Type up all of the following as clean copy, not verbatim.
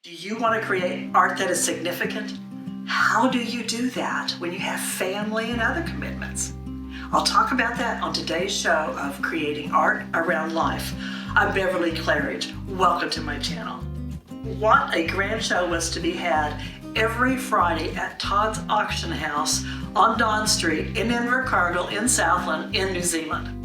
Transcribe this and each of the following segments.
Do you want to create art that is significant? How do you do that when you have family and other commitments? I'll talk about that on today's show of Creating Art Around Life. I'm Beverly Claridge. Welcome to my channel. What a grand show was to be had every Friday at Todd's Auction House on Don Street in Invercargill in Southland in New Zealand.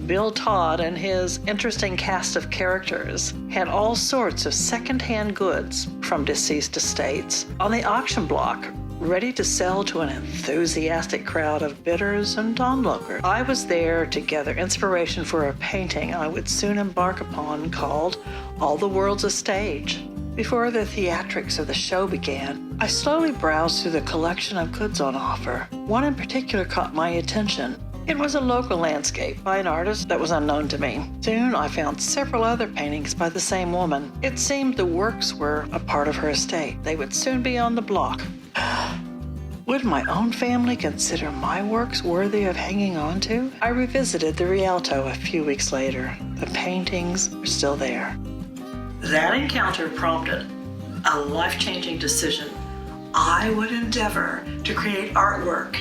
Bill Todd and his interesting cast of characters had all sorts of second-hand goods from deceased estates on the auction block, ready to sell to an enthusiastic crowd of bidders and onlookers. I was there to gather inspiration for a painting I would soon embark upon called All the World's a Stage. Before the theatrics of the show began, I slowly browsed through the collection of goods on offer. One in particular caught my attention. It was a local landscape by an artist that was unknown to me. Soon I found several other paintings by the same woman. It seemed the works were a part of her estate. They would soon be on the block. Would my own family consider my works worthy of hanging on to? I revisited the Rialto a few weeks later. The paintings were still there. That encounter prompted a life-changing decision. I would endeavor to create artwork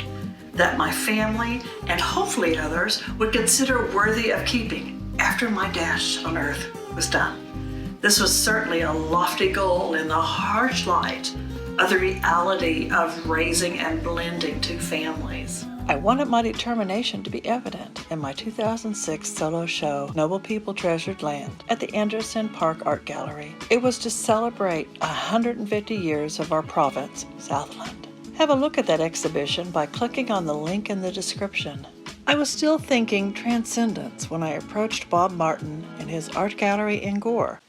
that my family and hopefully others would consider worthy of keeping after my dash on earth was done. This was certainly a lofty goal in the harsh light of the reality of raising and blending two families. I wanted my determination to be evident in my 2006 solo show, Noble People Treasured Land, at the Anderson Park Art Gallery. It was to celebrate 150 years of our province, Southland. Have a look at that exhibition by clicking on the link in the description. I was still thinking transcendence when I approached Bob Martin in his art gallery in Gore.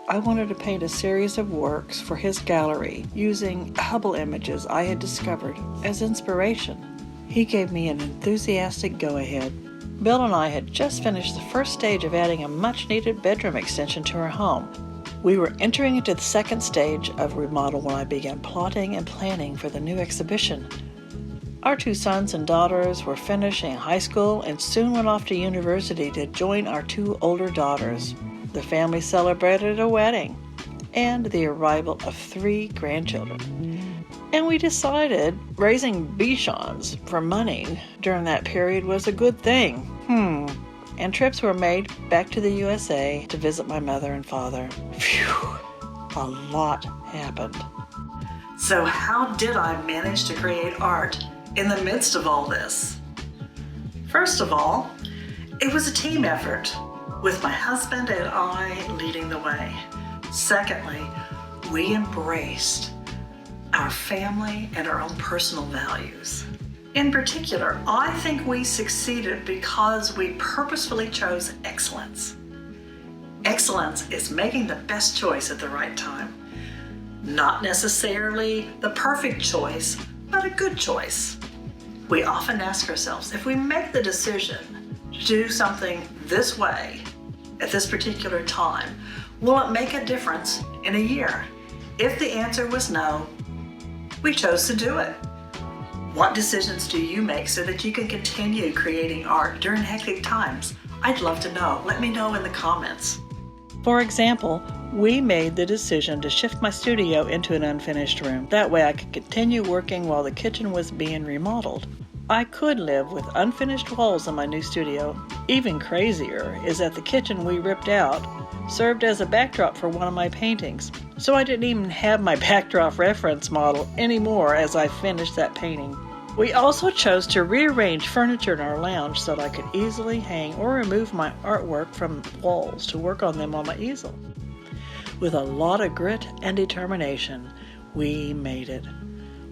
I wanted to paint a series of works for his gallery using Hubble images I had discovered as inspiration. He gave me an enthusiastic go-ahead. Bill and I had just finished the first stage of adding a much-needed bedroom extension to our home. We were entering into the second stage of remodel when I began plotting and planning for the new exhibition. Our two sons and daughters were finishing high school and soon went off to university to join our two older daughters. The family celebrated a wedding and the arrival of 3 grandchildren. And we decided raising Bichons for money during that period was a good thing. And trips were made back to the USA to visit my mother and father. Phew, a lot happened. So how did I manage to create art in the midst of all this? First of all, it was a team effort, with my husband and I leading the way. Secondly, we embraced our family and our own personal values. In particular, I think we succeeded because we purposefully chose excellence. Excellence is making the best choice at the right time. Not necessarily the perfect choice, but a good choice. We often ask ourselves, if we make the decision to do something this way at this particular time, will it make a difference in a year? If the answer was no, we chose to do it. What decisions do you make so that you can continue creating art during hectic times? I'd love to know. Let me know in the comments. For example, we made the decision to shift my studio into an unfinished room. That way I could continue working while the kitchen was being remodeled. I could live with unfinished walls in my new studio. Even crazier is that the kitchen we ripped out served as a backdrop for one of my paintings. So I didn't even have my backdrop reference model anymore as I finished that painting. We also chose to rearrange furniture in our lounge so that I could easily hang or remove my artwork from walls to work on them on my easel. With a lot of grit and determination, we made it.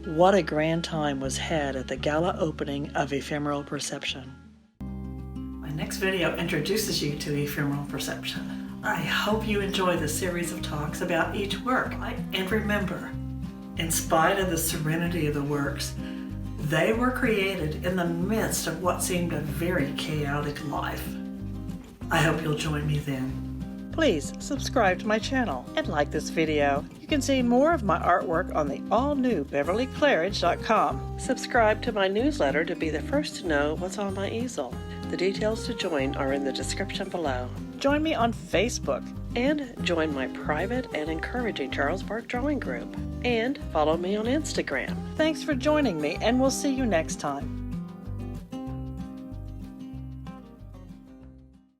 What a grand time was had at the gala opening of Ephemeral Perception. My next video introduces you to Ephemeral Perception. I hope you enjoy the series of talks about each work. And remember, in spite of the serenity of the works, they were created in the midst of what seemed a very chaotic life. I hope you'll join me then. Please subscribe to my channel and like this video. You can see more of my artwork on the all-new BeverlyClaridge.com. Subscribe to my newsletter to be the first to know what's on my easel. The details to join are in the description below. Join me on Facebook And join my private and encouraging Charles Park drawing group. And follow me on Instagram. Thanks for joining me, and we'll see you next time.